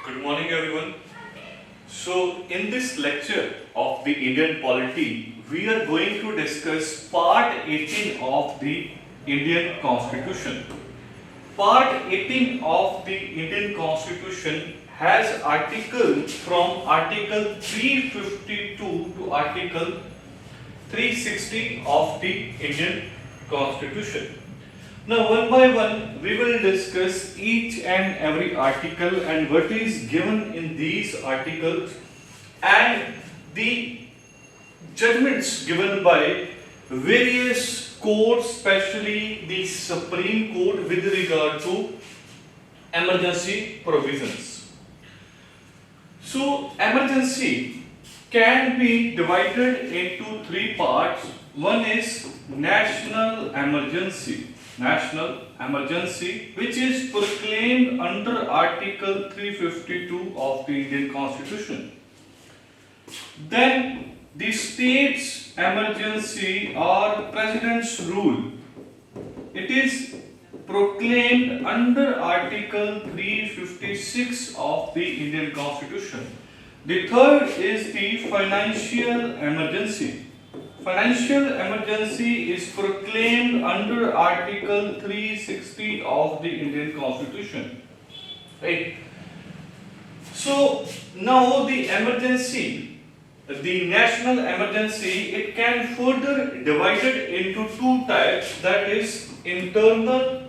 Good morning, everyone. So, in this lecture of the Indian polity, we are going to discuss part 18 of the Indian Constitution. Part 18 of the Indian Constitution has articles from Article 352 to Article 360 of the Indian Constitution. Now, one by one, we will discuss each and every article and what is given in these articles and the judgments given by various courts, especially the Supreme Court, with regard to emergency provisions. So, emergency can be divided into three parts. One is national emergency. National emergency, which is proclaimed under Article 352 of the Indian Constitution. Then the state's emergency or president's rule. It is proclaimed under Article 356 of the Indian Constitution. The third is the financial emergency. Financial emergency is proclaimed under Article 360 of the Indian Constitution. Right? So, now the emergency, the national emergency, it can further divided into two types, that is internal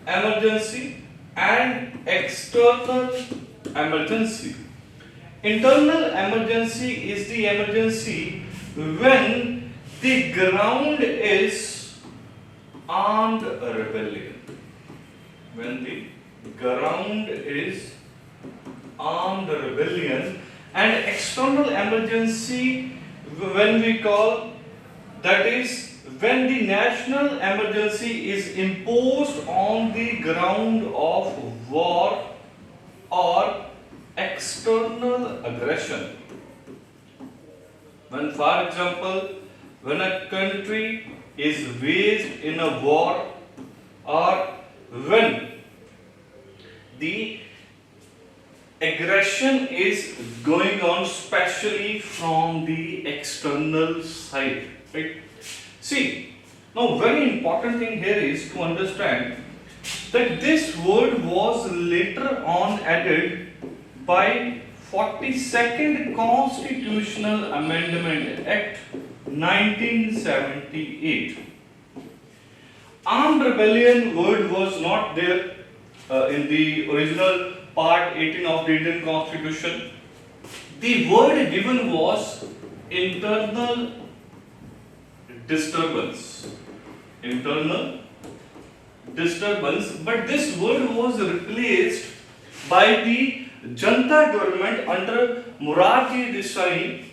emergency and external emergency. Internal emergency is the emergency when the ground is armed rebellion. When the ground is armed rebellion. And external emergency, when we call, that is when the national emergency is imposed on the ground of war or external aggression. When, for example, when a country is waged in a war, or when the aggression is going on, especially from the external side. Right? See, now very important thing here is to understand that this word was later on added by 42nd Constitutional Amendment Act 1978. Armed rebellion word was not there in the original part 18 of the Indian Constitution. The word given was internal disturbance. Internal disturbance, but this word was replaced by the Janta government under Morarji Desai,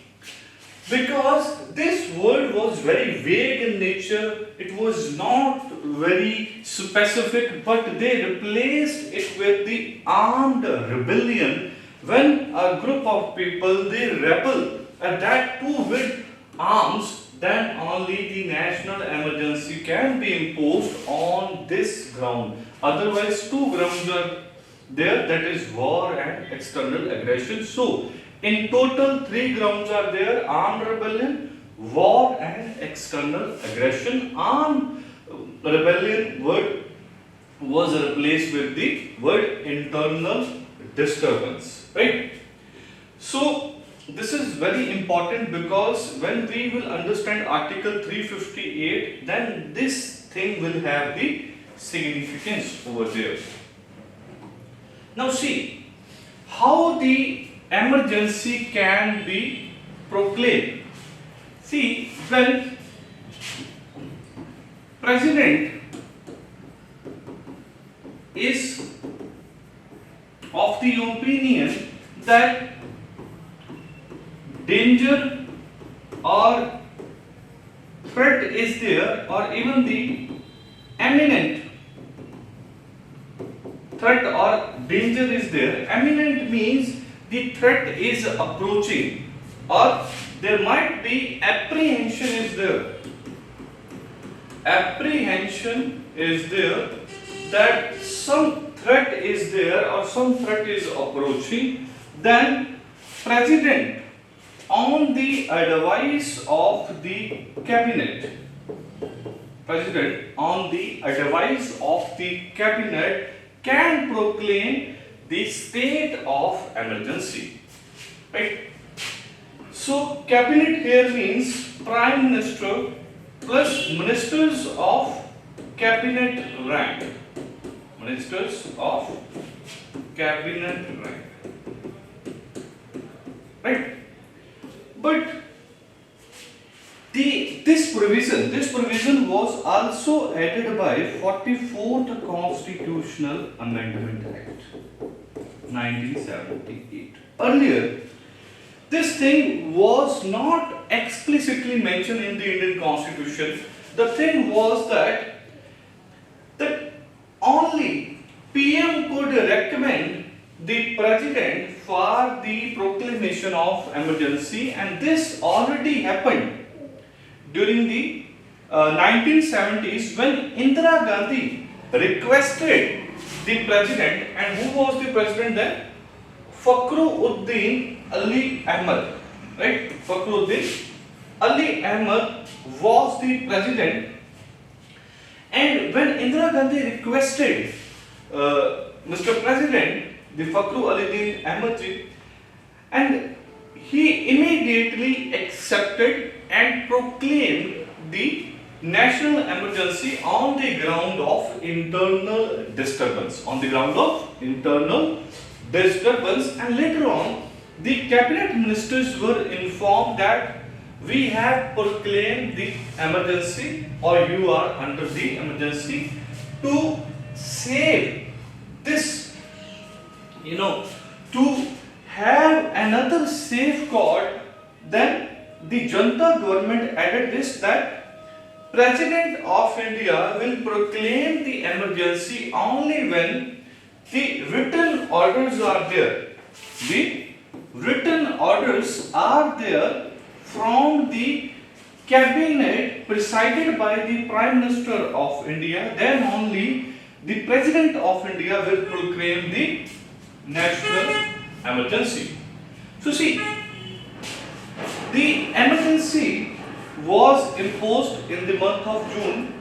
because this word was very vague in nature. It was not very specific, but they replaced it with the armed rebellion. When a group of people they rebel, and that too with arms, then only the national emergency can be imposed on this ground. Otherwise, two grounds are there, that is war and external aggression. So, in total, three grounds are there: armed rebellion, war, and external aggression. Armed rebellion word was replaced with the word internal disturbance. Right? So, this is very important, because when we will understand Article 358, then this thing will have the significance over there. Now see, how the emergency can be proclaimed. See, when President is of the opinion that danger or threat is there, or even the imminent threat or danger is there. Imminent means the threat is approaching, or there might be apprehension is there. Apprehension is there that some threat is there or some threat is approaching, then President, on the advice of the cabinet, President, on the advice of the cabinet, can proclaim the state of emergency. Right? So, cabinet here means Prime Minister plus ministers of cabinet rank. Ministers of cabinet rank. Right? But this provision was also added by 44th Constitutional Amendment Act 1978. Earlier, this thing was not explicitly mentioned in the Indian Constitution. The thing was that only PM could recommend the President for the proclamation of emergency, and this already happened during the 1970s when Indira Gandhi requested the President, and who was the President then? Fakhruddin Ali Ahmed, right? Fakhruddin Ali Ahmed was the President, and when Indira Gandhi requested Mr. President, the Fakhruddin Ahmed ji, and he immediately accepted and proclaimed the national emergency on the ground of internal disturbance. And later on, the cabinet ministers were informed that we have proclaimed the emergency, or you are under the emergency, to save this, to have another safeguard. Then the Janta government added this, that President of India will proclaim the emergency only when the written orders are there. The written orders are there from the cabinet presided by the Prime Minister of India. Then only the President of India will proclaim the national emergency. So see, the emergency was imposed in the month of June.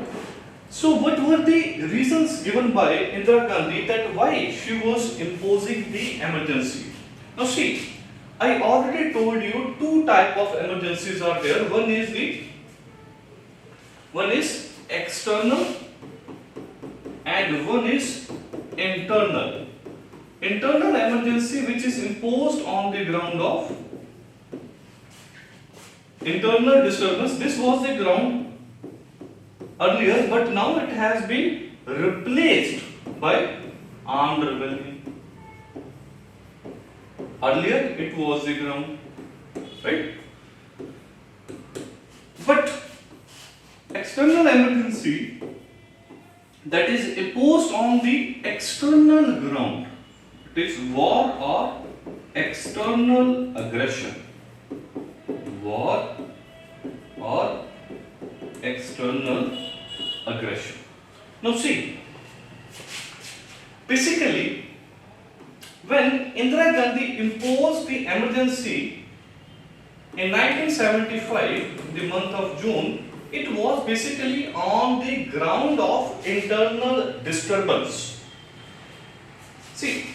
So what were the reasons given by Indira Gandhi that why she was imposing the emergency? Now see, I already told you two type of emergencies are there. One is external and one is internal. Internal emergency, which is imposed on the ground of internal disturbance. This was the ground earlier, but now it has been replaced by armed rebellion. Earlier it was the ground, right? But external emergency, that is imposed on the external ground, it is war or external aggression. War or external aggression. Now see, basically when Indira Gandhi imposed the emergency in 1975, the month of June, it was basically on the ground of internal disturbance. See,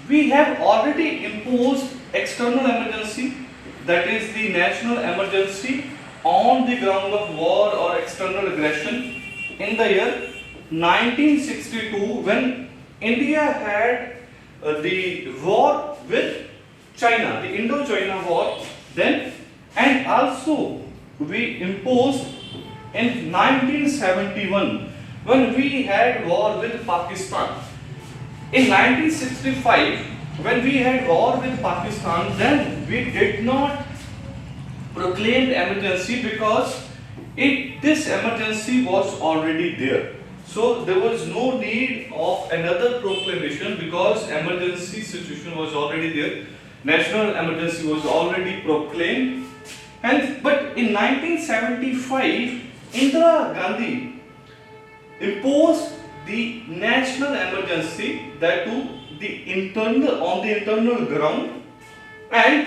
we have already imposed external emergency, that is the national emergency, on the ground of war or external aggression in the year 1962 when India had the war with China, the Indo-China war, then, and also we imposed in 1971 when we had war with Pakistan. In 1965 when we had war with Pakistan, then we did not proclaim emergency because this emergency was already there. So there was no need of another proclamation because emergency situation was already there. National emergency was already proclaimed. But in 1975, Indira Gandhi imposed the national emergency, that too on the internal ground, and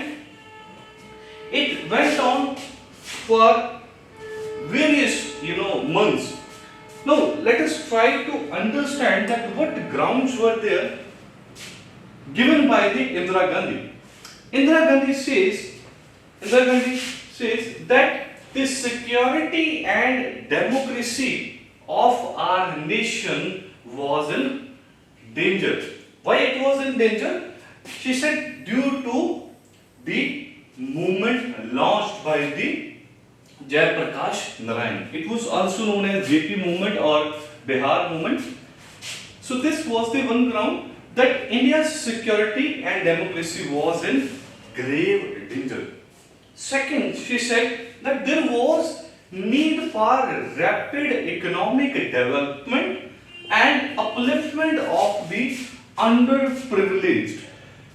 it went on for various months. Now let us try to understand that what grounds were there given by the Indira Gandhi. Indira Gandhi says that the security and democracy of our nation was in danger. Why it was in danger? She said due to the movement launched by the Jayaprakash Narayan. It was also known as JP movement or Bihar movement. So this was the one ground that India's security and democracy was in grave danger. Second, she said that there was need for rapid economic development and upliftment of the underprivileged.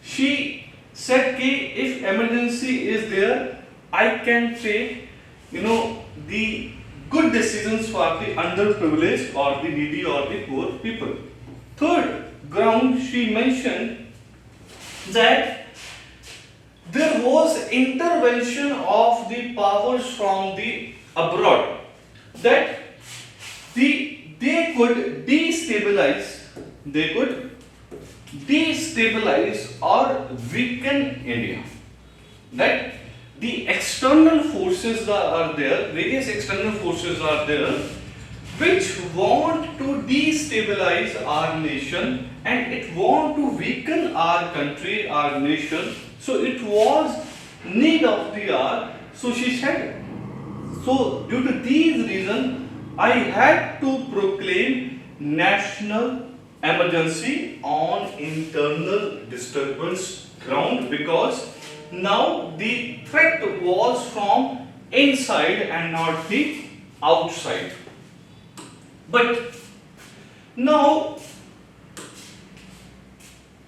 She said that if emergency is there, I can take the good decisions for the underprivileged or the needy or the poor people. Third ground, she mentioned that there was intervention of the powers from the abroad, that they could destabilize or weaken India. That the external forces are there, various external forces are there, which want to destabilize our nation and it want to weaken our country, our nation. So it was need of the hour. So she said, so due to these reasons, I had to proclaim national emergency on internal disturbance ground, because now the threat was from inside and not the outside. But now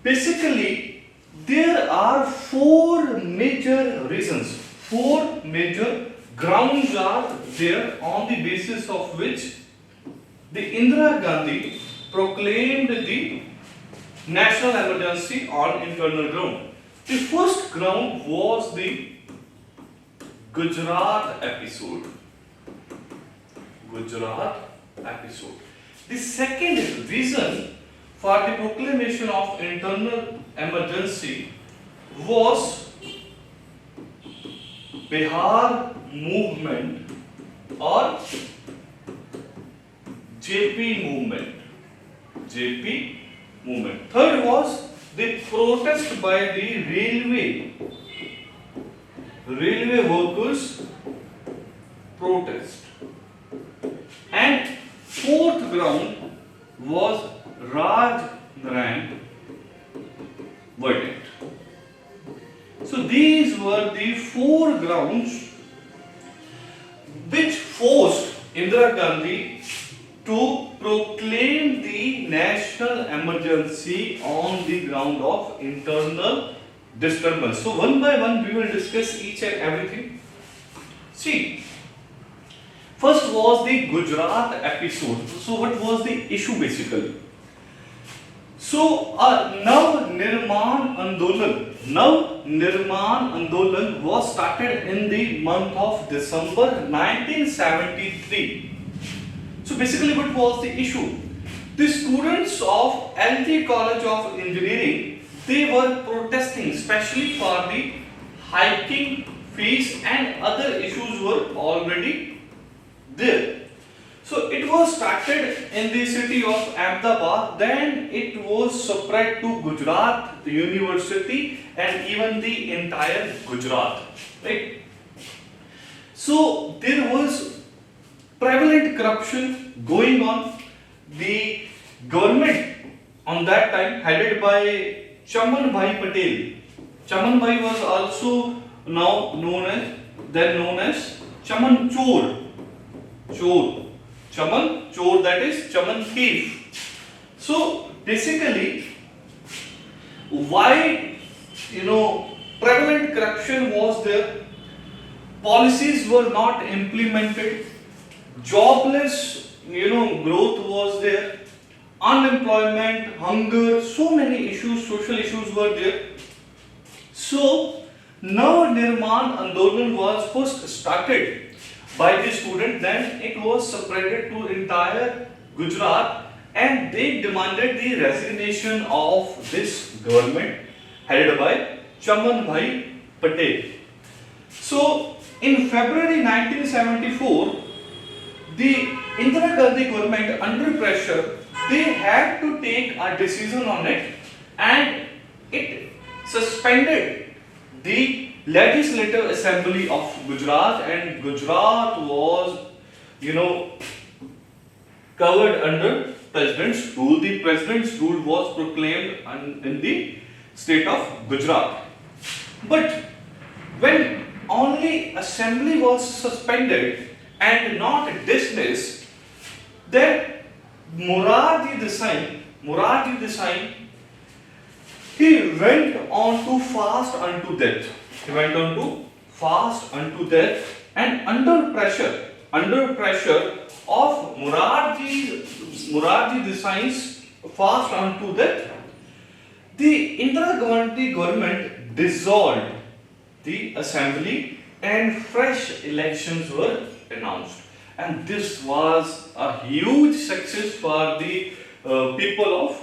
basically there are four major reasons, four major grounds are there on the basis of which the Indira Gandhi proclaimed the national emergency on internal ground. The first ground was the Gujarat episode. The second reason for the proclamation of internal emergency was Bihar movement or JP movement. Third was the protest by the railway workers protest. And fourth ground was Raj Narayan verdict. So these were the four grounds which forced Indira Gandhi to proclaim the national emergency on the ground of internal disturbance. So one by one we will discuss each and everything. See, first was the Gujarat episode. So what was the issue basically? So Nav Nirman Andolan was started in the month of December 1973. So basically what was the issue? The students of LT College of Engineering, they were protesting especially for the hiking fees and other issues were already there. So it was started in the city of Ahmedabad, then it was spread to Gujarat University and even the entire Gujarat, right? So there was prevalent corruption going on. The government on that time headed by Chaman Bhai Patel. Chaman Bhai was also now known as Chaman Chor. Chaman Chor, that is Chaman thief. So basically, why prevalent corruption was there, policies were not implemented, jobless growth was there, unemployment, hunger, so many issues, social issues were there. So Nav Nirman Andolan was first started by the student, then it was spread to entire Gujarat, and they demanded the resignation of this government headed by Chaman Bhai Patel. So in February 1974, the Indira Gandhi government, under pressure, they had to take a decision on it, and it suspended the Legislative Assembly of Gujarat, and Gujarat was, covered under President's rule. The President's rule was proclaimed in the state of Gujarat. But when only assembly was suspended and not dismissed, then Morarji Desai, he went on to fast unto death. And under pressure of Morarji Desai's fast unto death, the Indira Gandhi government dissolved the assembly and fresh elections were announced. And this was a huge success for the people of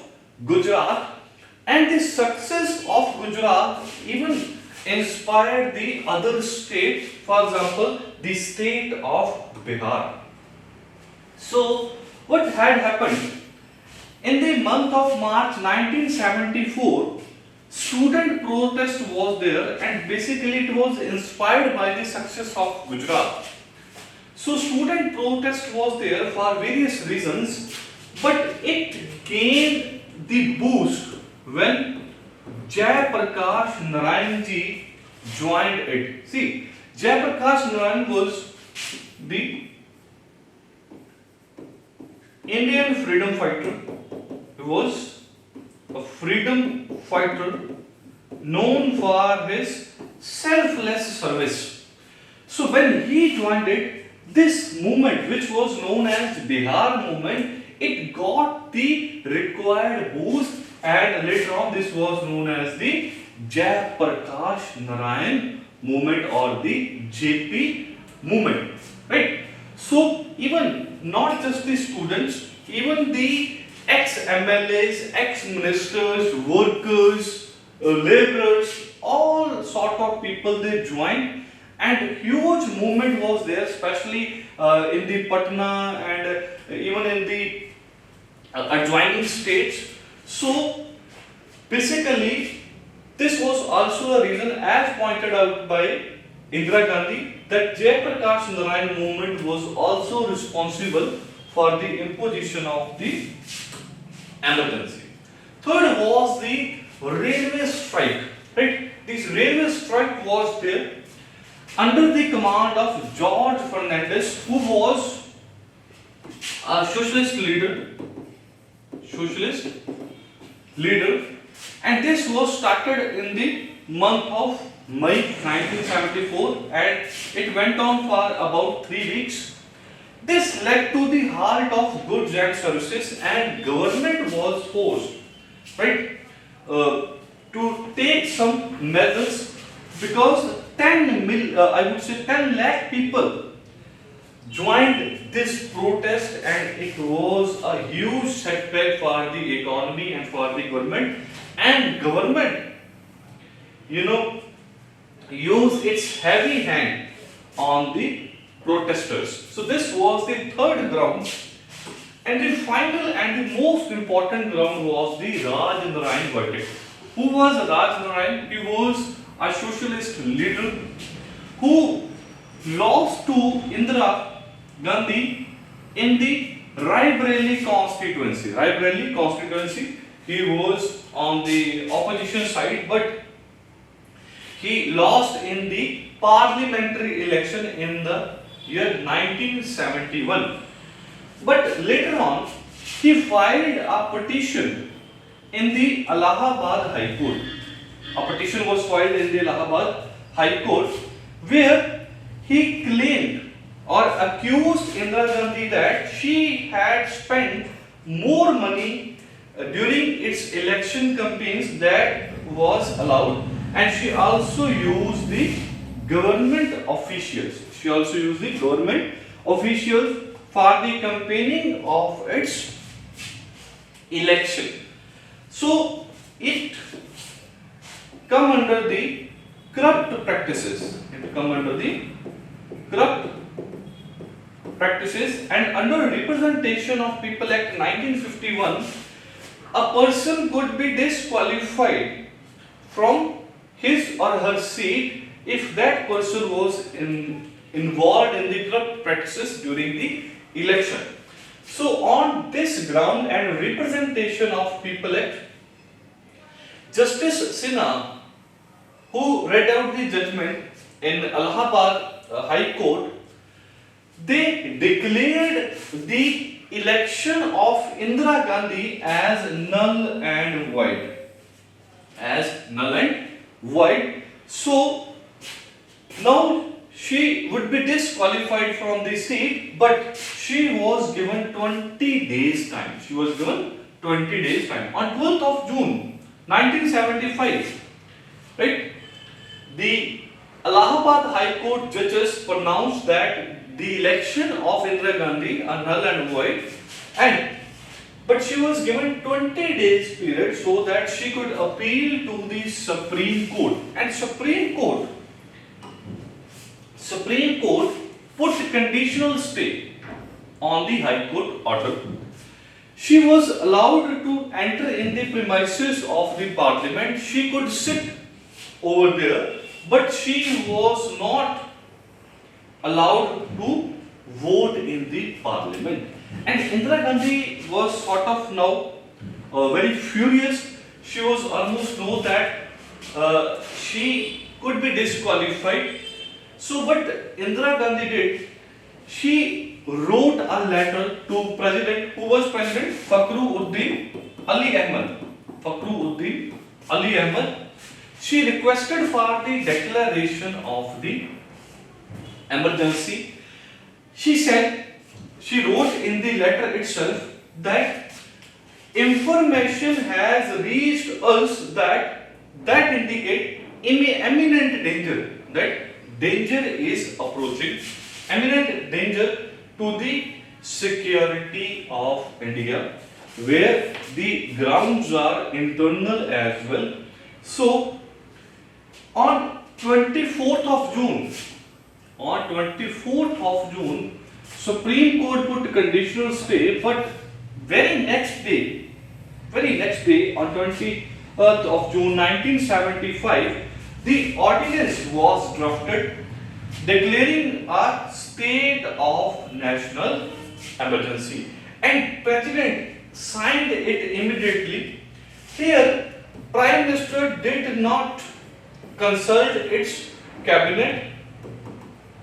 Gujarat. And the success of Gujarat even inspired the other states, for example, the state of Bihar. So, what had happened? In the month of March 1974, student protest was there, and basically it was inspired by the success of Gujarat. So, student protest was there for various reasons, but it gained the boost when Jai Prakash Narayan ji joined it. See, Jai Prakash Narayan was the Indian freedom fighter. He was a freedom fighter known for his selfless service. So when he joined it, this movement, which was known as Bihar movement, it got the required boost, and later on this was known as the Jai Prakash Narayan movement or the JP movement, right? So even not just the students, even the ex-MLAs, ex-ministers, workers, laborers, all sort of people, they joined, and huge movement was there, especially in the Patna and even in the adjoining states. So basically this was also a reason, as pointed out by Indira Gandhi, that Jai Prakash Narayan movement was also responsible for the imposition of the emergency. Third was the railway strike, right? This railway strike was there under the command of George Fernandez, who was a socialist leader, and this was started in the month of May 1974, and it went on for about 3 weeks. This led to the halt of goods and services, and government was forced, right, to take some measures, because 10 lakh people joined this protest, and it was a huge setback for the economy and for the government. And government, used its heavy hand on the protesters. So this was the third ground, and the final and the most important ground was the Raj Narayan verdict. Who was Raj Narayan? He was a socialist leader who lost to Indira Gandhi in the Raebareli constituency. He was on the opposition side, but he lost in the parliamentary election in the year 1971. But later on, he filed a petition in the Allahabad High Court. A petition was filed in the Allahabad High Court, where he claimed or accused Indira Gandhi that she had spent more money during its election campaigns that was allowed, and she also used the government officials. She also used the government officials for the campaigning of its election. So it come under the corrupt practices. It come under the corrupt practices, and under Representation of People Act 1951, a person could be disqualified from his or her seat if that person was involved in the corrupt practices during the election. So on this ground and Representation of People Act, Justice Sinha, who read out the judgment in Allahabad High Court, they declared the election of Indira Gandhi as null and void. As null and void. So now she would be disqualified from the seat, but she was given 20 days time. She was given 20 days time. On 12th of June 1975, right, the Allahabad High Court judges pronounced that the election of Indira Gandhi are null and void, but she was given 20 days period so that she could appeal to the Supreme Court, and Supreme Court put conditional stay on the High Court order. She was allowed to enter in the premises of the Parliament. She could sit over there, but she was not allowed to vote in the Parliament. And Indira Gandhi was sort of now very furious. She was almost know that she could be disqualified. So what Indira Gandhi did, she wrote a letter to President, who was President Fakhruddin Ali Ahmed. Fakhruddin Ali Ahmed. She requested for the declaration of the emergency. She said, she wrote in the letter itself that information has reached us that indicate imminent danger, that danger is approaching, imminent danger to the security of India, where the grounds are internal as well. So on 24th of June, Supreme Court put conditional stay, but very next day, on 20th of June 1975, the ordinance was drafted declaring a state of national emergency, and President signed it immediately. Here, Prime Minister did not consult its cabinet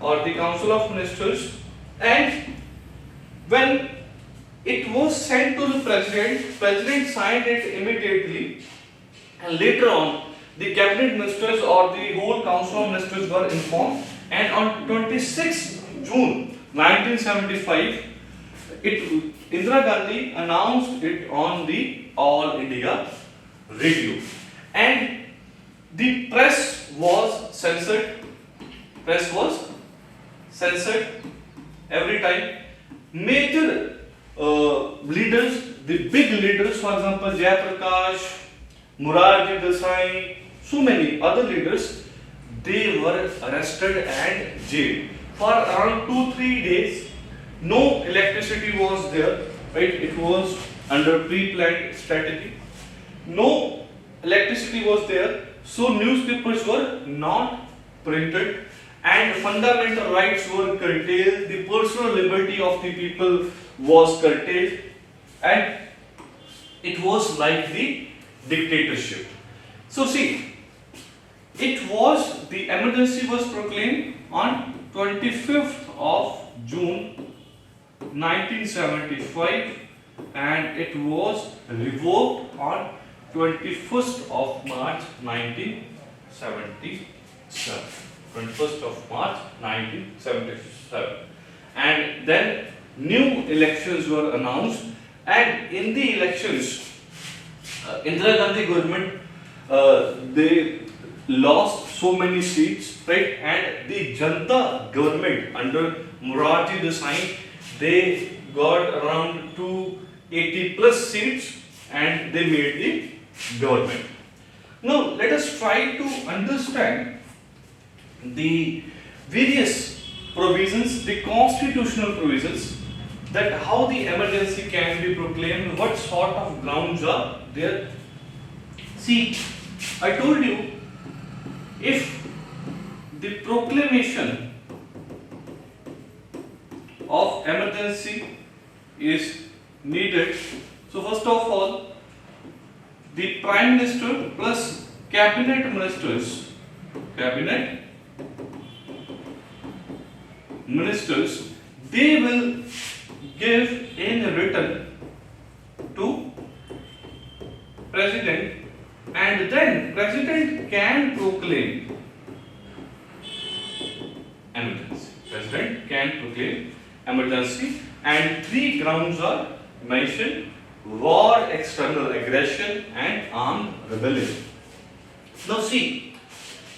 or the Council of Ministers, and when it was sent to the President signed it immediately, and later on the cabinet ministers or the whole Council of Ministers were informed, and on 26th June 1975, Indira Gandhi announced it on the All India Radio, and the press was censored. Every time. Major leaders, the big leaders, for example, Jayaprakash, Morarji Desai, so many other leaders, they were arrested and jailed for around 2-3 days. No electricity was there, right? It was under pre-planned strategy. No electricity was there, so newspapers were not printed, and fundamental rights were curtailed. The personal liberty of the people was curtailed, and it was like the dictatorship. So see, the emergency was proclaimed on 25th of June 1975, and it was revoked on 21st of March 1977. 21st of March 1977. And then new elections were announced, And in the elections, Indira Gandhi government, they lost so many seats, right? And the Janta government under Morarji Desai, they got around 280 plus seats, and they made the government. Now let us try to understand the various provisions, the constitutional provisions, that how the emergency can be proclaimed, what sort of grounds are there. See, I told you, if the proclamation of emergency is needed, so first of all, the Prime Minister plus cabinet ministers, they will give in written to President, and then President can proclaim emergency. President can proclaim emergency, and three grounds are mentioned: war, external aggression, and armed rebellion. Now see,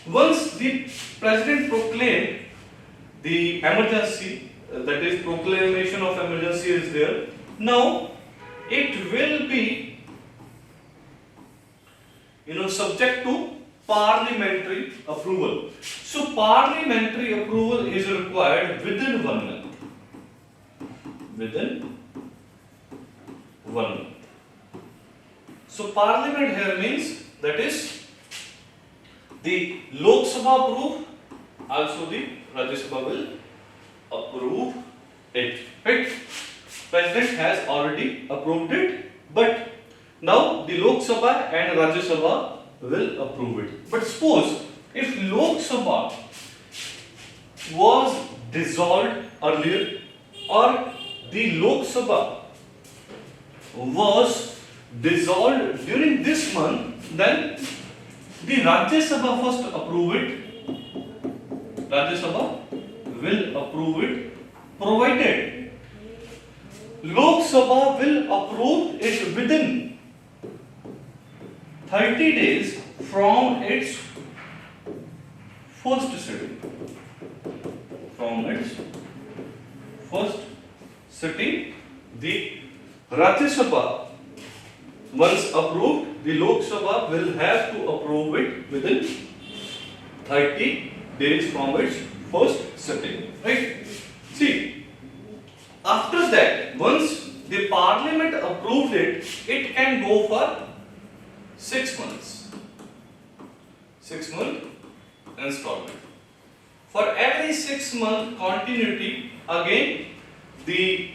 once the President proclaimed the emergency, that is proclamation of emergency is there, now it will be subject to parliamentary approval. So parliamentary approval is required within 1 month. Within 1 month. So parliament here means, that is, the Lok Sabha approve, also the Rajya Sabha will approve it. Right? President has already approved it, but now the Lok Sabha and Rajya Sabha will approve it. But suppose if Lok Sabha was dissolved earlier, or the Lok Sabha was dissolved during this month, then the Rajya Sabha first approve it. Rajya Sabha will approve it, provided Lok Sabha will approve it within 30 days from its first sitting. From its first sitting, the Rajya Sabha, once approved, the Lok Sabha will have to approve it within 30 days from its first sitting. Right? See, after that, once the Parliament approved it, it can go for 6 months. 6 month installment. For every 6 month continuity, again the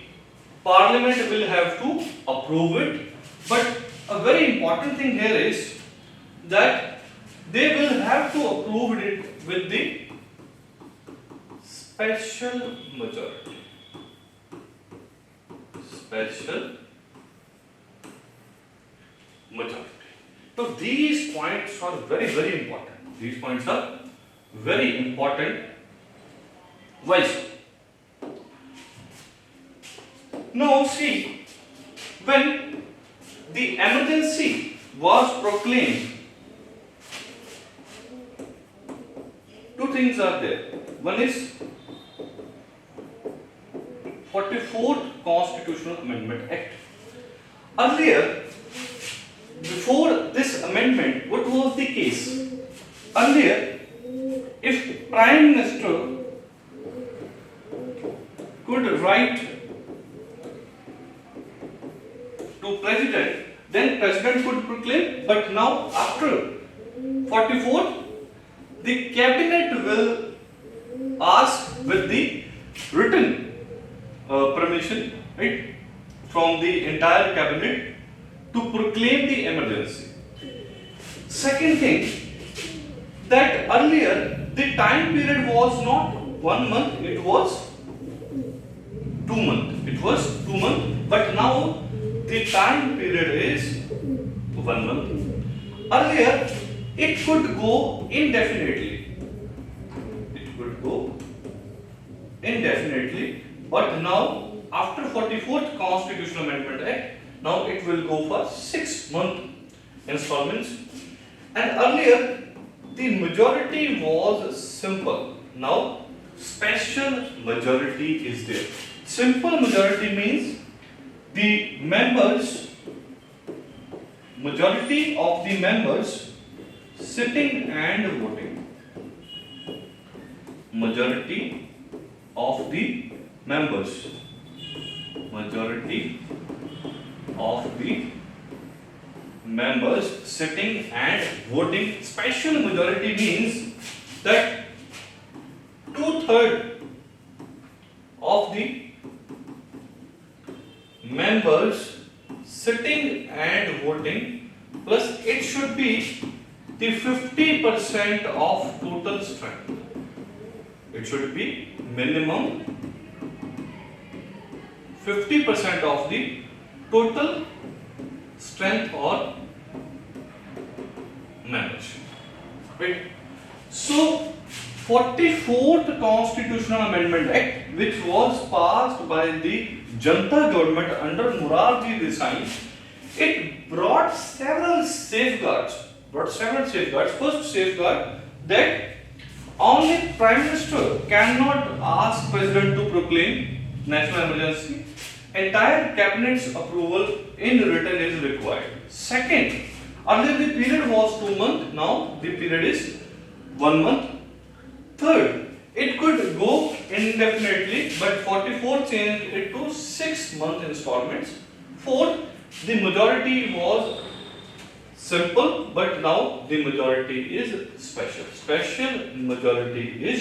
Parliament will have to approve it. But a very important thing here is that they will have to approve it with the special majority. Special majority. So these points are very, very important. These points are very important. Why so? Now see, when the emergency was proclaimed, two things are there. One is 44th Constitutional Amendment Act. Earlier, before this amendment, what was the case? Earlier, if Prime Minister could write to President, then President could proclaim. But now, after 44th, the Cabinet will ask with the written permission, right, from the entire Cabinet to proclaim the emergency. Second thing, that earlier the time period was not 1 month, it was 2 months. It was 2 months, but now the time period is 1 month. Earlier, it could go indefinitely. It could go indefinitely, but now after 44th Constitutional Amendment Act. Now it will go for 6-month installments. And earlier the majority was simple. Now special majority is there. Simple majority means the members, majority of the members sitting and voting. Majority of the members. Majority of the members sitting and voting. Special majority means that 2/3 of the members sitting and voting, plus it should be the 50% of total strength. It should be minimum 50% of the total strength or membership. Right? So 44th Constitutional Amendment Act, which was passed by the Janta government under Morarji Desai, it brought several safeguards. First safeguard, that only Prime Minister cannot ask President to proclaim national emergency. Entire cabinet's approval in written is required. Second, earlier the period was 2 months, now the period is 1 month. Third, it could go indefinitely, but 44 changed it to 6-month installments. Fourth, the majority was simple, but now the majority is special. Special majority is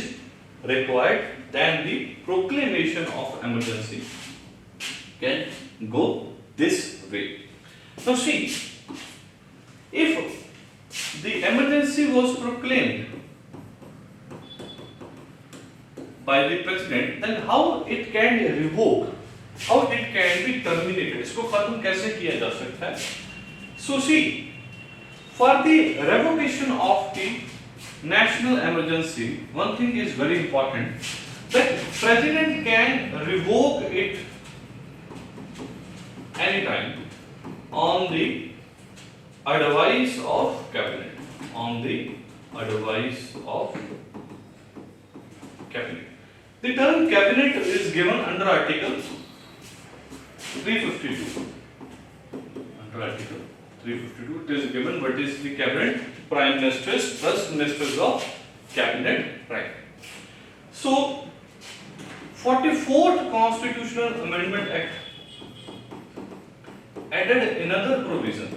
required, then the proclamation of emergency can go this way. Now see, if the emergency was proclaimed by the president, then how it can revoke, how it can be terminated, इसको खत्म कैसे किया जा सकता है? So see, for the revocation of the national emergency, one thing is very important, that president can revoke it anytime on the advice of cabinet. On the advice of cabinet. The term cabinet is given under Article 352. Under Article 352, it is given what is the cabinet: prime ministers plus ministers of cabinet, right? So 44th Constitutional Amendment Act added another provision.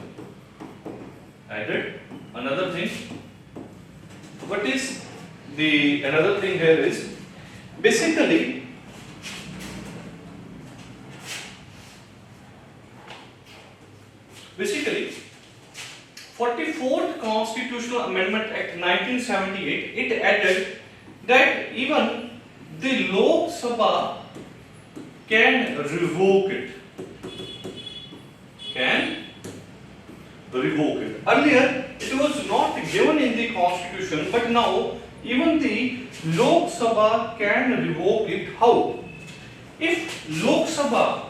Added another thing. What is the another thing here is basically Basically, 44th Constitutional Amendment Act 1978, it added that even the Lok Sabha can revoke it. Earlier, it was not given in the Constitution, but now even the Lok Sabha can revoke it. How? If Lok Sabha's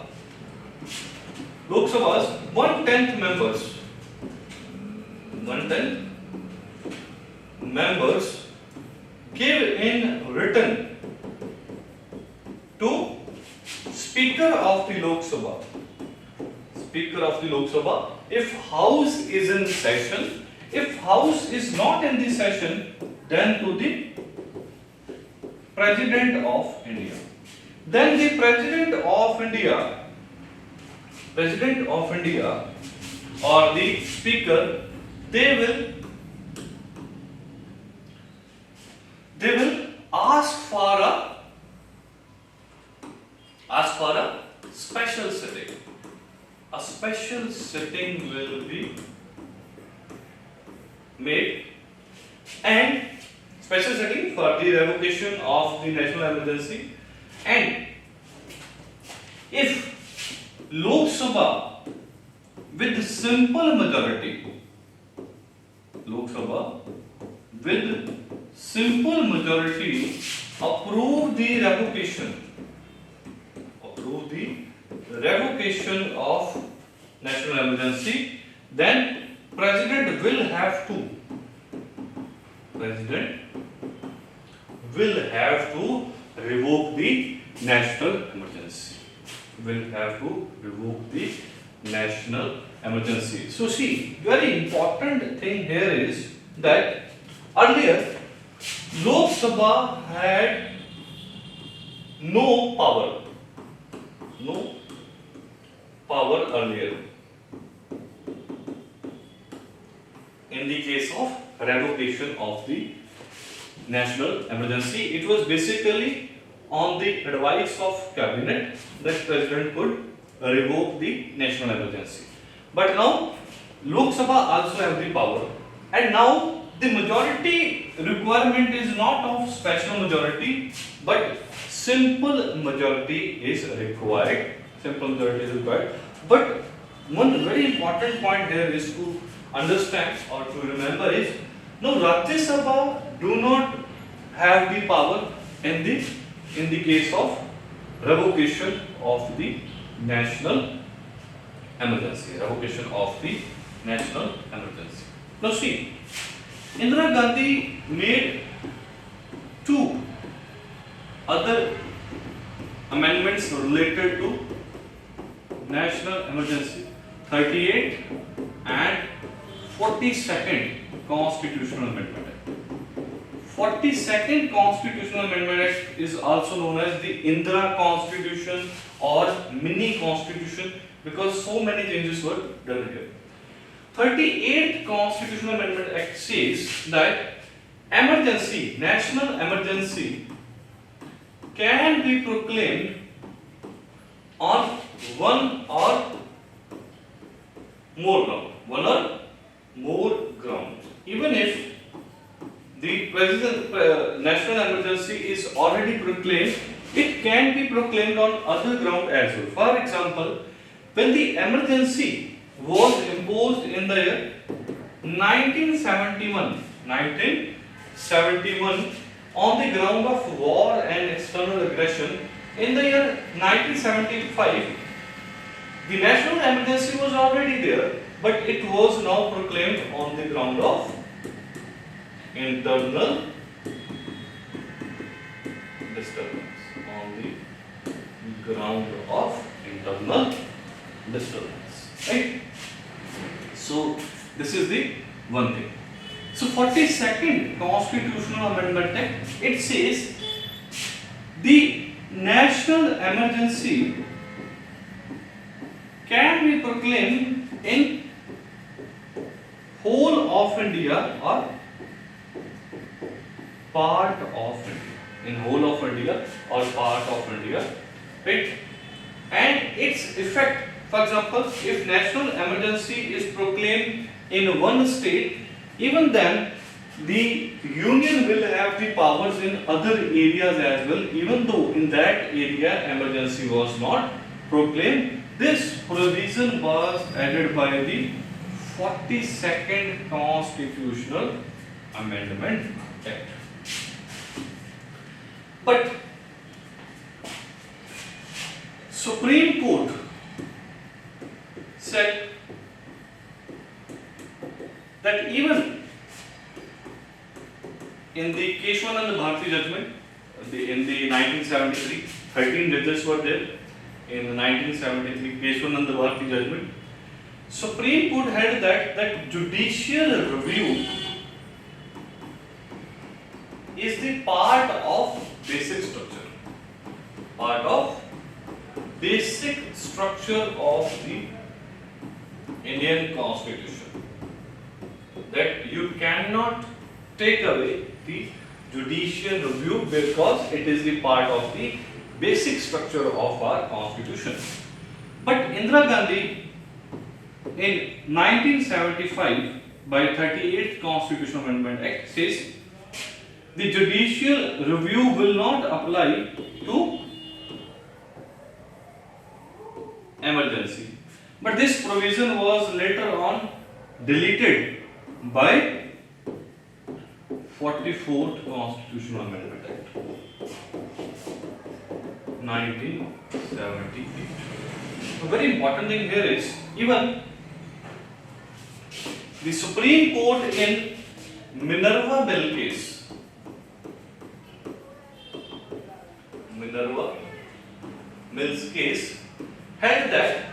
1/10 members give in written to Speaker of the Lok Sabha. If House is in session, if House is not in the session, then to the President of India. Then the President of India or the Speaker, they will ask for a special sitting. A special sitting will be made, and special sitting for the revocation of the national emergency. And if Lok Sabha with simple majority, approve the revocation of national emergency, then President will have to revoke the national emergency. Will have to revoke the national emergency. So see, very important thing here is that earlier Lok Sabha had no power earlier in the case of revocation of the national emergency. It was basically on the advice of cabinet that president could revoke the national emergency. But now Lok Sabha also have the power, and now the majority requirement is not of special majority, but simple majority is required. But one very important point here is to understand or to remember is, now Rajya Sabha do not have the power in the case of revocation of the national emergency. Now see, Indira Gandhi made two other amendments related to national emergency, 38 and 42nd Constitutional Amendment Act. 42nd Constitutional Amendment Act is also known as the Indira Constitution or Mini Constitution, because so many changes were done here. 38th Constitutional Amendment Act says that national emergency can be proclaimed on one or more grounds. Even if the national emergency is already proclaimed, it can be proclaimed on other ground as well. For example, when the emergency was imposed in the year 1971 on the ground of war and external aggression, in the year 1975 the national emergency was already there, but it was now proclaimed on the ground of internal disturbance. Right? So this is the one thing. So 42nd Constitutional Amendment Act, it says the national emergency can be proclaimed in whole of India or part of India, right? And its effect, for example, if national emergency is proclaimed in one state, even then the union will have the powers in other areas as well, even though in that area emergency was not proclaimed. This provision was added by the 42nd Constitutional Amendment Act. But Supreme Court said that even in the Keshwanand Bharati judgment, in the 1973, 13 judges were there. In the 1973 Keshwanand Bharati judgment, Supreme Court held that judicial review is the part of basic structure of the Indian Constitution, that you cannot take away the judicial review because it is the part of the basic structure of our Constitution. But Indira Gandhi in 1975 by 38th Constitutional Amendment Act says the judicial review will not apply to emergency. But this provision was later on deleted by 44th Constitutional Amendment Act 1978. a very important thing here is even the Supreme Court in Minerva Bill case, Minerva Mills case, held that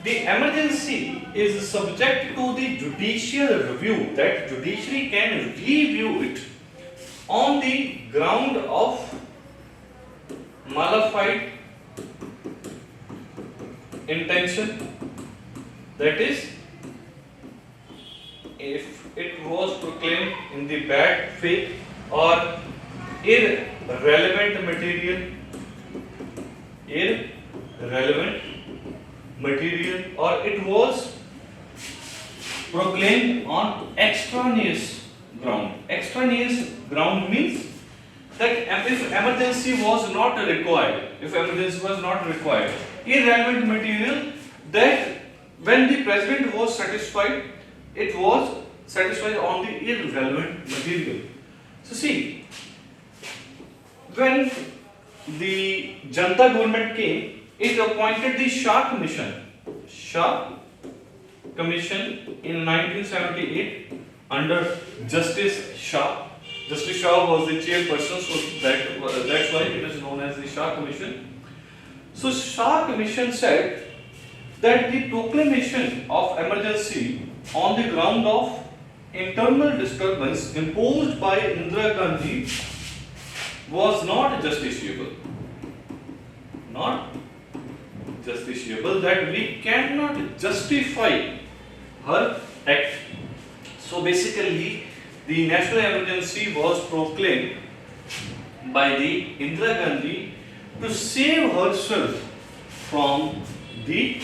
the emergency is subject to the judicial review, that judiciary can review it on the ground of malified intention, that is, if it was proclaimed in the bad faith or irrelevant material, or it was proclaimed on extraneous ground. Extraneous ground means that if emergency was not required, irrelevant material, that when the president was satisfied, it was satisfied on the irrelevant material. So see, when the Janta government came, it appointed the Shah Commission. Shah Commission in 1978 under Justice Shah. Justice Shah was the chairperson, so that's why it is known as the Shah Commission. So Shah Commission said that the proclamation of emergency on the ground of internal disturbance imposed by Indira Gandhi was not justiciable. That we cannot justify her act. So basically, the national emergency was proclaimed by the Indira Gandhi to save herself from the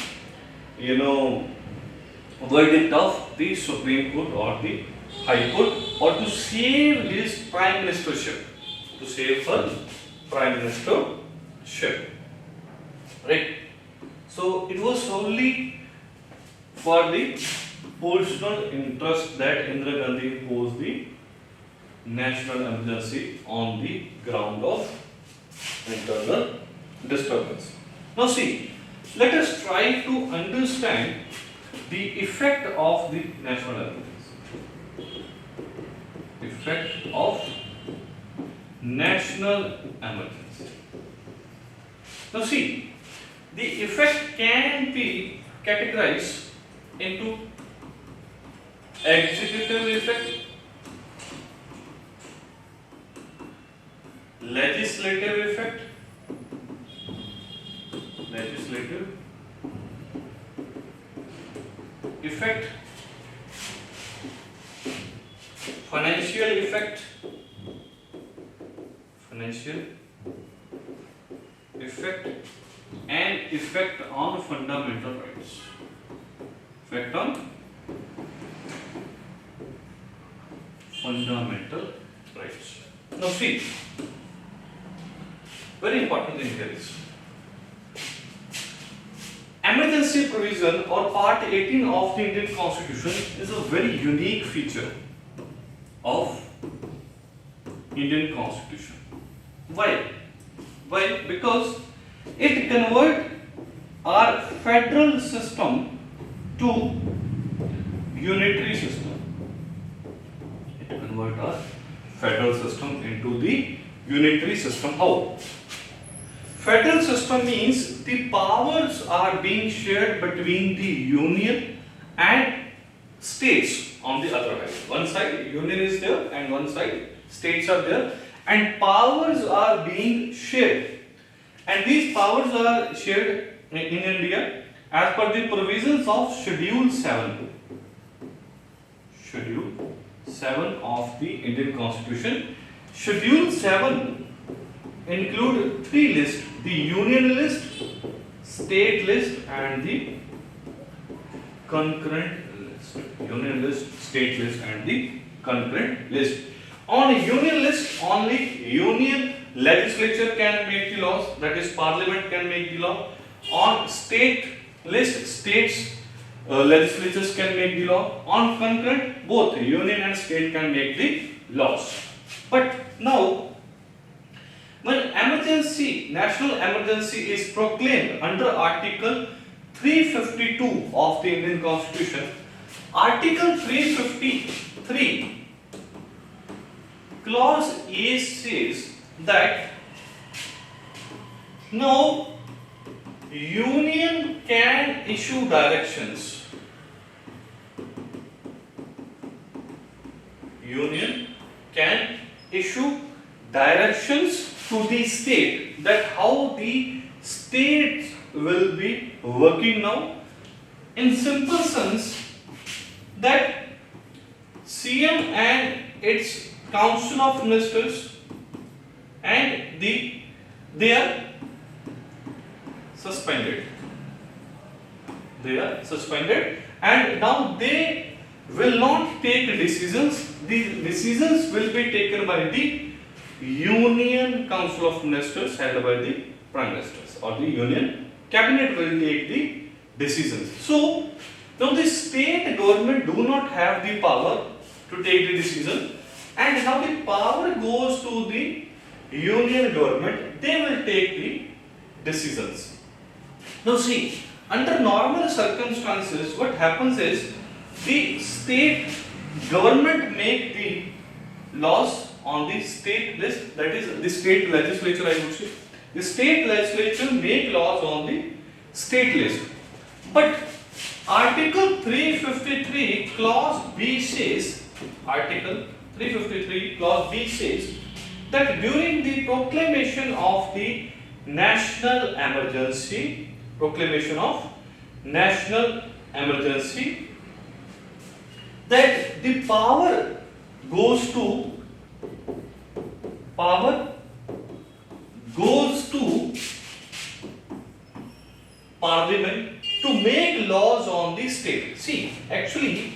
verdict of the Supreme Court or the High Court, or to save his prime ministership, to save her prime ministership. Right? So it was solely for the personal interest that Indira Gandhi imposed the national emergency on the ground of internal disturbance. Now see, let us try to understand the effect of the national emergency. Effect of national emergency. Now see, the effect can be categorized into executive effect, legislative effect, financial effect, and effect on fundamental rights. Effect on fundamental rights. Now see, very important thing here is emergency provision or part 18 of the Indian Constitution is a very unique feature of Indian Constitution. Why? Because it converts our federal system to unitary system. It converts our federal system into the unitary system. How? Federal system means the powers are being shared between the union and states on the other hand. One side union is there and one side states are there, and powers are being shared. And these powers are shared in India as per the provisions of Schedule 7. Schedule 7 of the Indian Constitution. Schedule 7 include three lists: the union list, state list, and the concurrent list. Union list, state list, and the concurrent list. On a union list, only union legislature can make the laws, that is parliament can make the law. On state list, states legislatures can make the law. On concurrent, both union and state can make the laws. But now, when national emergency is proclaimed under Article 352 of the Indian Constitution, Article 353, Clause A says that now Union can issue directions. Union can issue directions to the state that how the states will be working now. In simple sense, that CM and its Council of Ministers and they are suspended. They are suspended, and now they will not take decisions. The decisions will be taken by the Union Council of Ministers headed by the Prime Ministers, or the Union Cabinet will take the decisions. So now the state government do not have the power to take the decision, and now the power goes to the Union government. They will take the decisions. Now see, under normal circumstances, what happens is the state government make the laws on the state list, that is the state legislature, I would say. The state legislature make laws on the state list. But Article 353 Clause B says, Article 353 Clause B says that during the proclamation of the national emergency, that the power goes to Parliament to make laws on the state. See, actually,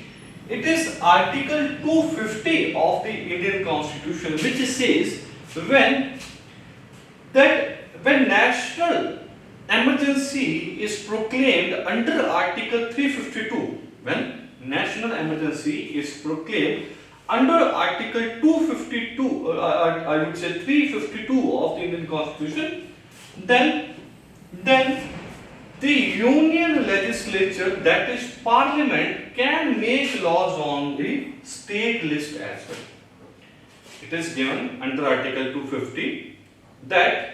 it is Article 250 of the Indian Constitution which says when national emergency is proclaimed under Article 352, when national emergency is proclaimed under Article 252, I would say 352 of the Indian Constitution, then the Union legislature, that is Parliament, can make laws on the state list as well. It is given under Article 250 that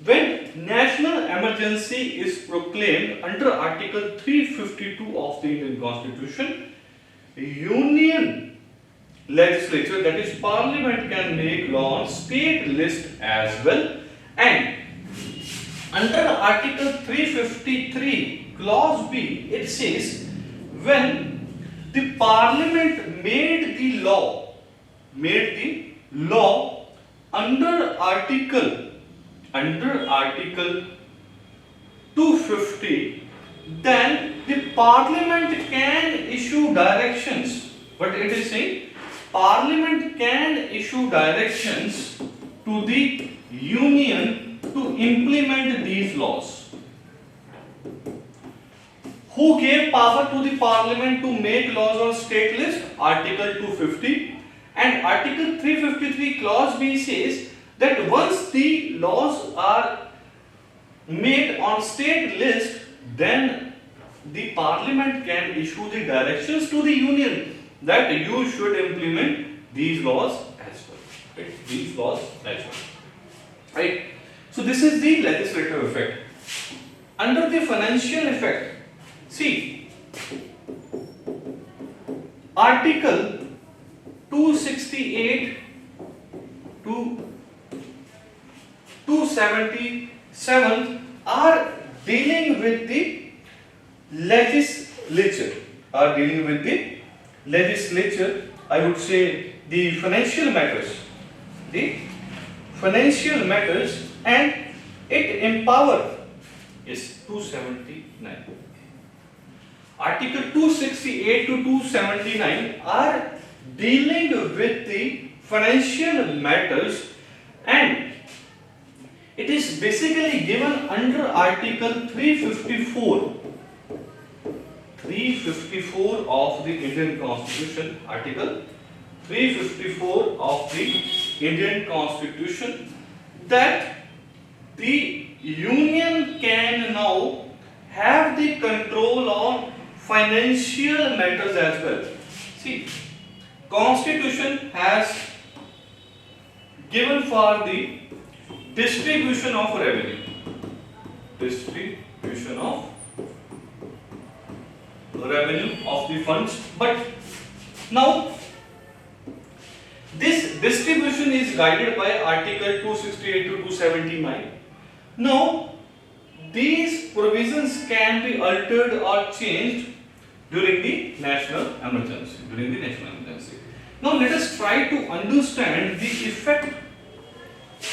when national emergency is proclaimed under Article 352 of the Indian Constitution, Union legislature, that is Parliament, can make law on state list as well. And under Article 353 Clause B, it says when the Parliament made the law under Article 250, then the Parliament can issue directions. What it is saying? Parliament can issue directions to the Union to implement these laws. Who gave power to the Parliament to make laws on state list? Article 250. And Article 353 Clause B says that once the laws are made on state list, then the Parliament can issue the directions to the Union that you should implement these laws as well. Right? These laws as well. Right? So this is the legislative effect. Under the financial effect, see, Article 268 to 277 are dealing with the legislature, I would say the financial matters, and it empower is 279. Article 268 to 279 are dealing with the financial matters, and it is basically given under Article 354 of the Indian Constitution. Article 354 of the Indian Constitution, that the Union can now have the control on financial matters as well. See, Constitution has given for the distribution of revenue. Distribution of revenue of the funds. But now this distribution is guided by Article 268 to 279. Now these provisions can be altered or changed during the national emergency. Now let us try to understand the effect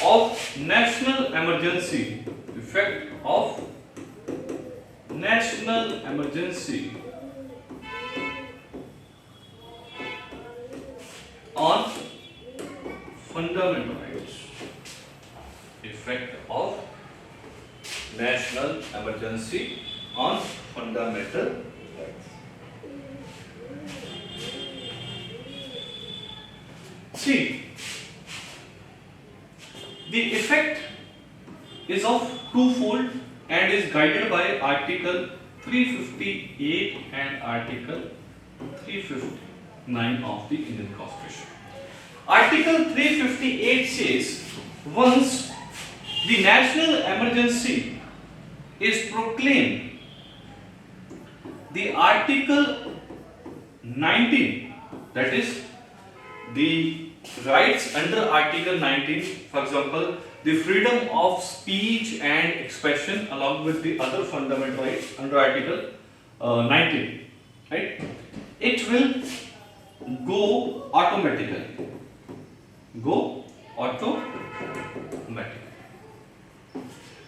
of national emergency. Effect of national emergency on fundamental rights. Effect of national emergency on fundamental rights. See, the effect is of twofold and is guided by Article 358 and Article 359 of the Indian Constitution. Article 358 says, once the national emergency is proclaimed, the Article 19, that is the rights under Article 19, for example, the freedom of speech and expression along with the other fundamental rights under Article 19, right? It will go automatically. Go automatically.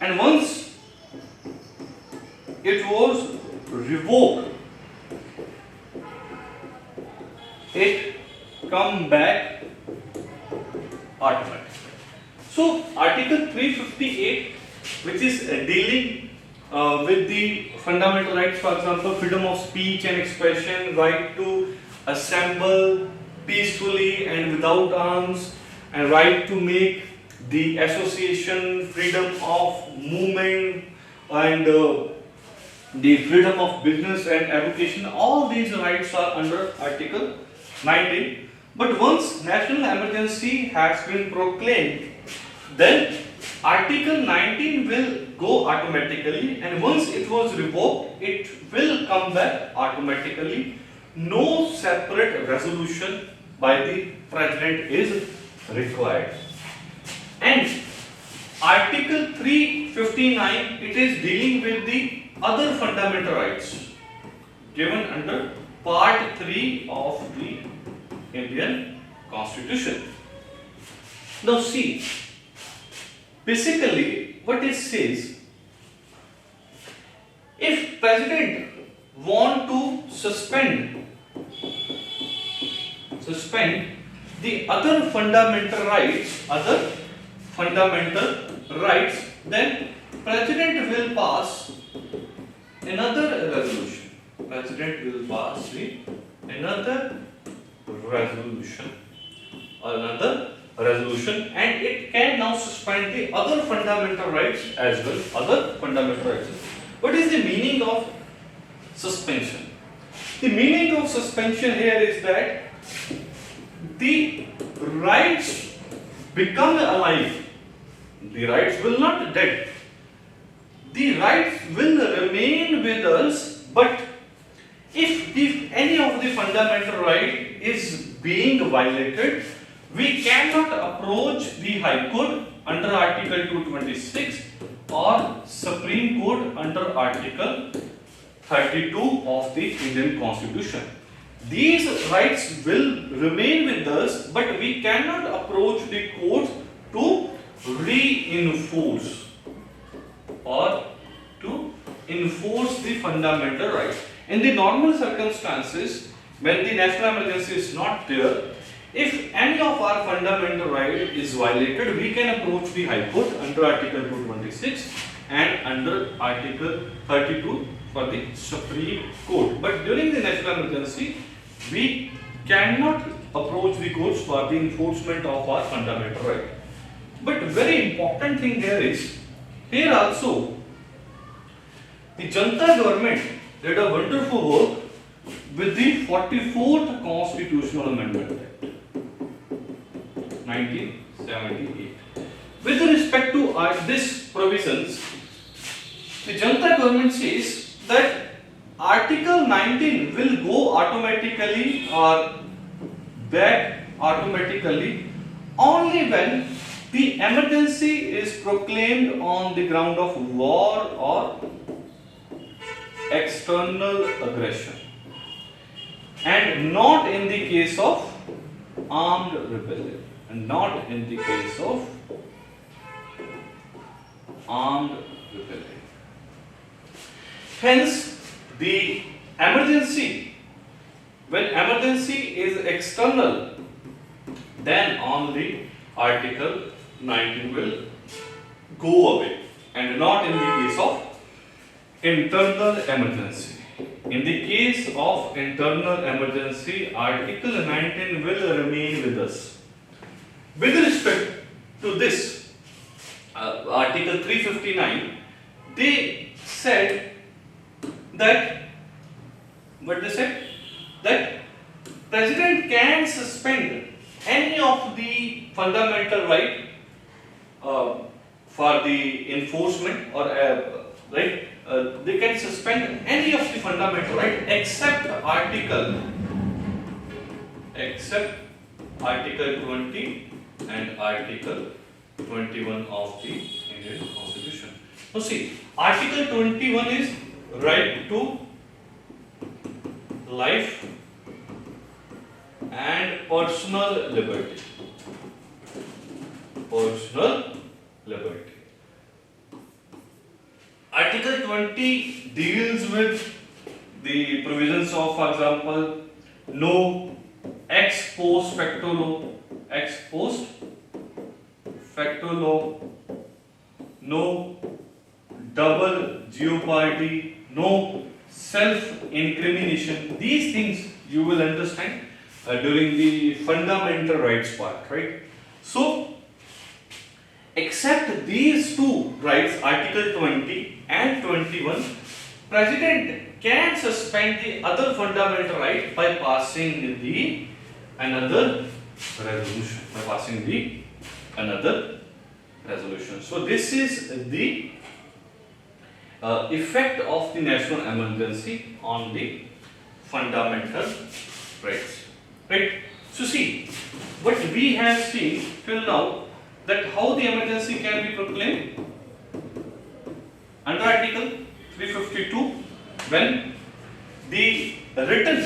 And once it was revoked, it come back automatically. So Article 358, which is dealing with the fundamental rights, for example, freedom of speech and expression, right to assemble peacefully and without arms, and right to make the association, freedom of movement, and the freedom of business and avocation. All these rights are under Article 19. But once national emergency has been proclaimed, then Article 19 will go automatically, and once it was revoked, it will come back automatically. No separate resolution by the President is required. And Article 359, it is dealing with the other fundamental rights given under Part 3 of the Indian Constitution. Now see, basically what it says, if President want to suspend the other fundamental rights, then President will pass another resolution. Another resolution, and it can now suspend the other fundamental rights as well. What is the meaning of suspension? The meaning of suspension here is that the rights become alive. The rights will not dead. The rights will remain with us, but if any of the fundamental right is being violated, we cannot approach the High Court under Article 226 or Supreme Court under Article 32 of the Indian Constitution. These rights will remain with us, but we cannot approach the court to reinforce or to enforce the fundamental rights. In the normal circumstances, when the national emergency is not there, if any of our fundamental right is violated, we can approach the High Court under Article 226 and under Article 32 for the Supreme Court. But during the national emergency, we cannot approach the courts for the enforcement of our fundamental right. But very important thing here is, here also the Janta government did a wonderful work with the 44th Constitutional Amendment Act, 1978. With respect to this provisions, the Janta government says that Article 19 will go automatically or back automatically only when the emergency is proclaimed on the ground of war or external aggression, and not in the case of armed rebellion, and not in the case of armed rebellion. Hence, the emergency, when emergency is external, then only Article 19 will go away, and not in the case of internal emergency. In the case of internal emergency, Article 19 will remain with us. With respect to this, Article 359, they said that, what they said? That President can suspend any of the fundamental right for the enforcement or right, they can suspend any of the fundamental right except Article 20 and Article 21 of the Indian Constitution. So see, Article 21 is right to life and personal liberty. Personal liberty. Article 20 deals with the provisions of, for example, no ex post facto law, ex post facto law, no double jeopardy, no self-incrimination. These things you will understand during the fundamental rights part, right? So, except these two rights, Article 20 and 21, President can suspend the other fundamental right by passing the another resolution. So, this is the effect of the national emergency on the fundamental rights. Right? So see, what we have seen till now, that how the emergency can be proclaimed under Article 352, when the written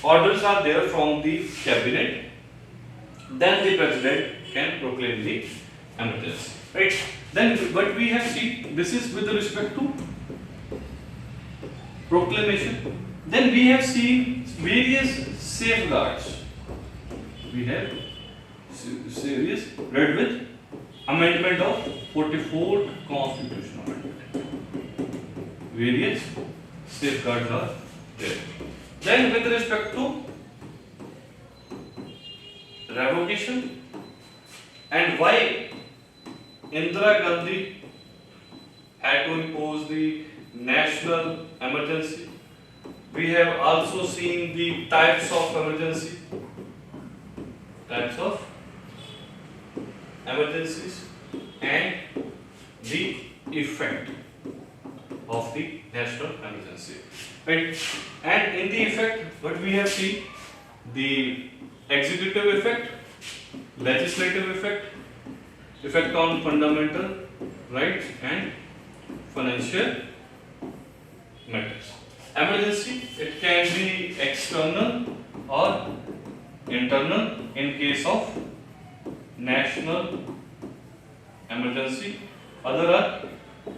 orders are there from the cabinet, then the president can proclaim the emergency. Right? Then what we have seen, this is with respect to proclamation. Then we have seen various safeguards. We have serious read with amendment of 44th Constitutional Amendment. Various safeguards are there. Then with respect to revocation and why Indira Gandhi had to impose the national emergency. We have also seen the types of emergencies and the effect of the national emergency. Right? And in the effect, what we have seen, the executive effect, legislative effect, effect on fundamental rights and financial matters. Emergency, it can be external or internal in case of national emergency. Other are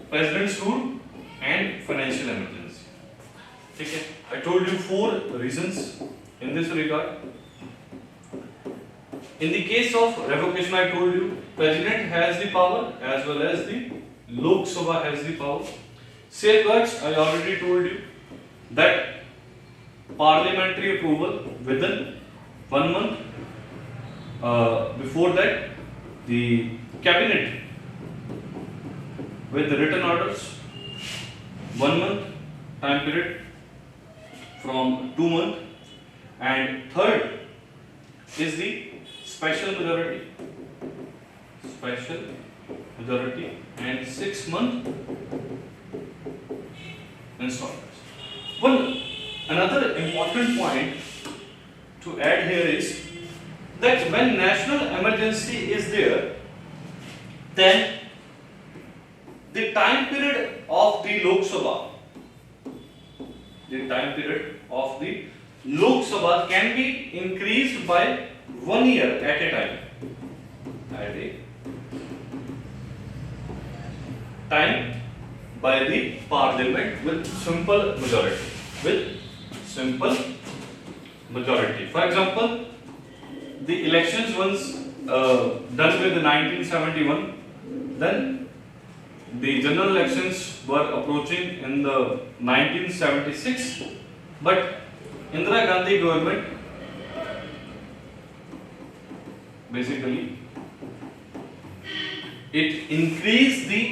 president's rule and financial emergency. Okay. I told you 4 reasons in this regard. In the case of revocation, I told you president has the power as well as the Lok Sabha has the power. Safeguards, I already told you that parliamentary approval within 1 month. Before that, the cabinet with the written orders 1 month time period from 2 months, and third is the special majority, and 6 month installments. Another important point to add here is that when national emergency is there, then the time period of the Lok Sabha can be increased by 1 year at a time. By the parliament with simple majority. For example, the elections once done with the 1971, then the general elections were approaching in the 1976, but Indira Gandhi government basically it increased the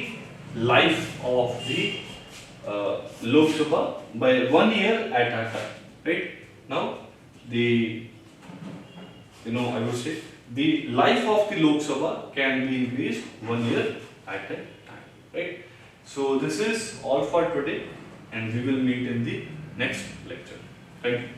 life of the Lok Sabha by 1 year at a time. Right now, I would say the life of the Lok Sabha can be increased 1 year at a time. Right. So this is all for today, and we will meet in the next lecture. Thank you.